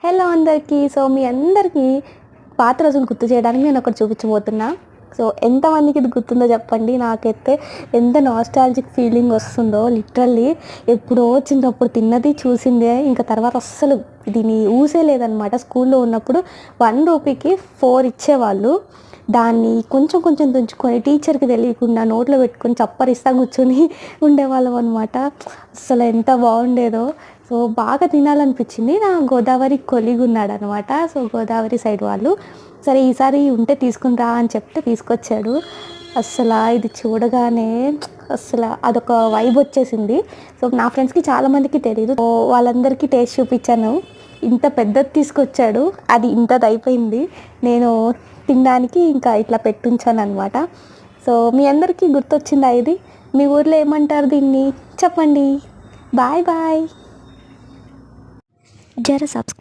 Hello అందరికీ. మీ అందరికీ పాత రోజులు గుర్తు చేయడానికి నేను ఒకటి చూపించబోతున్నా. ఎంతమందికి ఇది గుర్తుందో చెప్పండి. నాకైతే ఎంత నాస్టాలజిక్ ఫీలింగ్ వస్తుందో. లిటరల్లీ ఎప్పుడో చిన్నప్పుడు తిన్నది చూసిందే, ఇంకా తర్వాత అస్సలు దీన్ని ఊసే లేదనమాట. స్కూల్లో ఉన్నప్పుడు 1 రూపీకి 4 ఇచ్చేవాళ్ళు. దాన్ని కొంచెం కొంచెం తుంచుకొని టీచర్కి తెలియకుండా నోట్లో పెట్టుకొని చప్పరిస్తా కూర్చొని ఉండేవాళ్ళం అనమాట. అసలు ఎంత బాగుండేదో. బాగా తినాలనిపించింది. నా గోదావరి కొలీగ్ ఉన్నాడు అనమాట. గోదావరి సైడ్ వాళ్ళు, సరే ఈసారి ఉంటే తీసుకుని రా అని చెప్తే తీసుకొచ్చాడు. అస్సలు ఇది చూడగానే అస్సలు అదొక వైబ్ వచ్చేసింది. నా ఫ్రెండ్స్కి చాలామందికి తెలియదు. వాళ్ళందరికీ టేస్ట్ చూపించాను. ఇంత పెద్దది తీసుకొచ్చాడు, అది ఇంతది అయిపోయింది. నేను తినడానికి ఇంకా ఇట్లా పెట్టుంచాను అనమాట. మీ అందరికీ గుర్తొచ్చిందా ఇది? మీ ఊర్లో ఏమంటారు దీన్ని చెప్పండి. Bye bye. जरा सब्सक्राइब